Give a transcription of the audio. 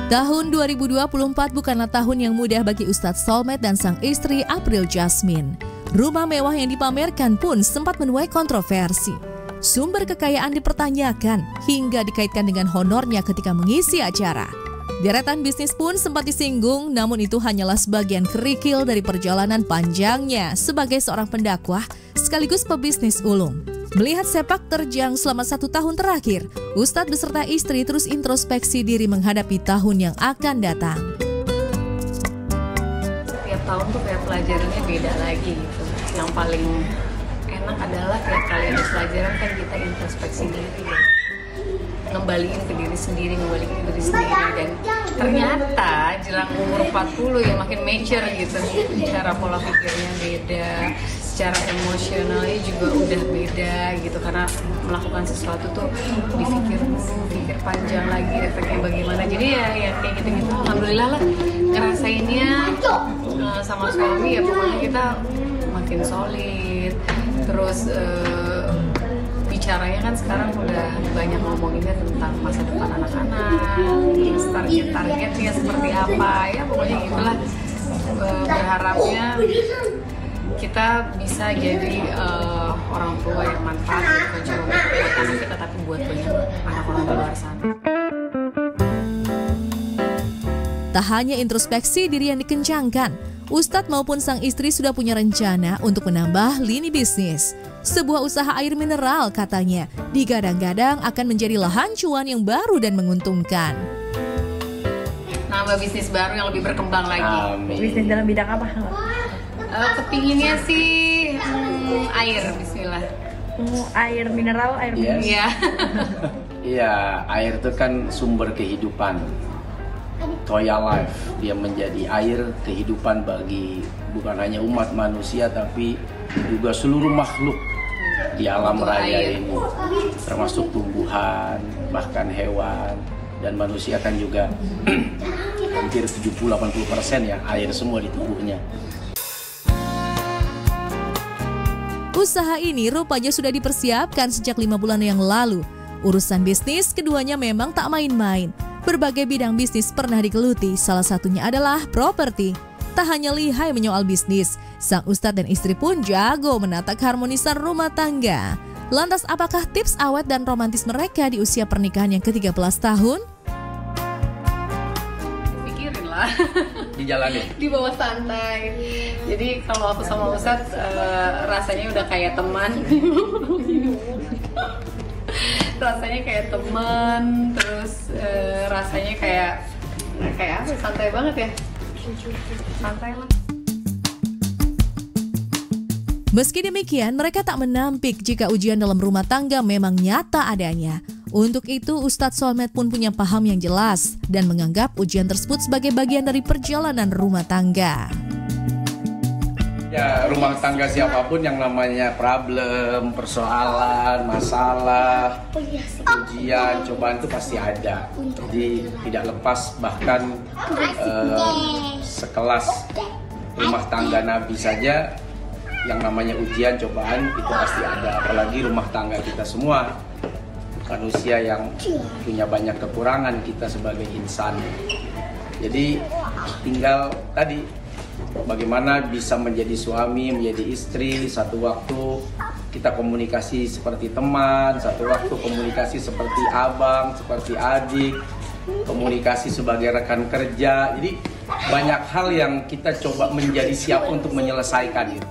Tahun 2024 bukanlah tahun yang mudah bagi Ustadz Solmed dan sang istri April Jasmine. Rumah mewah yang dipamerkan pun sempat menuai kontroversi. Sumber kekayaan dipertanyakan hingga dikaitkan dengan honornya ketika mengisi acara. Deretan bisnis pun sempat disinggung, namun itu hanyalah sebagian kerikil dari perjalanan panjangnya sebagai seorang pendakwah sekaligus pebisnis ulung. Melihat sepak terjang selama 1 tahun terakhir, Ustadz beserta istri terus introspeksi diri menghadapi tahun yang akan datang. Setiap tahun tuh kayak pelajarannya beda lagi gitu. Yang paling enak adalah tiap kali ada pelajaran kan kita introspeksi diri ya. Ngembaliin ke diri sendiri, dan ternyata jelang umur 40 ya makin mature gitu, cara pola pikirnya beda, secara emosionalnya juga udah beda gitu, karena melakukan sesuatu tuh dipikir dulu, pikir panjang lagi efeknya bagaimana. Jadi ya kayak gitu-gitu, alhamdulillah lah ngerasainnya sama suami ya, pokoknya kita makin solid. Terus bicaranya kan sekarang udah banyak ngomonginnya tentang masa depan anak-anak, terus targetnya seperti apa ya, pokoknya gitulah. Berharapnya kita bisa jadi orang tua yang manfaat, bukan cuma buat anak kita tapi buat banyak anak orang di luar sana. Tak hanya introspeksi diri yang dikencangkan, Ustadz maupun sang istri sudah punya rencana untuk menambah lini bisnis. Sebuah usaha air mineral katanya digadang-gadang akan menjadi lahan cuan yang baru dan menguntungkan. Nambah bisnis baru yang lebih berkembang lagi. Bisnis dalam bidang apa? Kepinginnya sih air, bismillah. Air mineral, air Yes. Iya. Iya, air itu kan sumber kehidupan. Toya Life, dia menjadi air kehidupan bagi bukan hanya umat manusia tapi juga seluruh makhluk di alam raya ini, termasuk tumbuhan, bahkan hewan, dan manusia kan juga hampir 70-80% ya air semua di tubuhnya. Usaha ini rupanya sudah dipersiapkan sejak 5 bulan yang lalu. Urusan bisnis keduanya memang tak main-main. Berbagai bidang bisnis pernah digeluti, salah satunya adalah properti. Tak hanya lihai menyoal bisnis, sang ustadz dan istri pun jago menata keharmonisan rumah tangga. Lantas apakah tips awet dan romantis mereka di usia pernikahan yang ke-13 tahun? Pikirin lah. Dijalanin. Di bawah santai. Jadi kalau aku sama Ustadz rasanya udah kayak teman. Rasanya kayak teman, terus rasanya kayak apa? Santai banget ya. Santai lah. Meski demikian, mereka tak menampik jika ujian dalam rumah tangga memang nyata adanya. Untuk itu, Ustadz Solmed pun punya paham yang jelas dan menganggap ujian tersebut sebagai bagian dari perjalanan rumah tangga. Ya, rumah tangga siapapun yang namanya problem, persoalan, masalah, ujian, cobaan itu pasti ada. Jadi tidak lepas, bahkan sekelas rumah tangga Nabi saja yang namanya ujian, cobaan itu pasti ada. Apalagi rumah tangga kita semua, manusia yang punya banyak kekurangan kita sebagai insan. Jadi tinggal tadi bagaimana bisa menjadi suami, menjadi istri, satu waktu kita komunikasi seperti teman, satu waktu komunikasi seperti abang, seperti adik, komunikasi sebagai rekan kerja. Jadi banyak hal yang kita coba menjadi siap untuk menyelesaikan itu.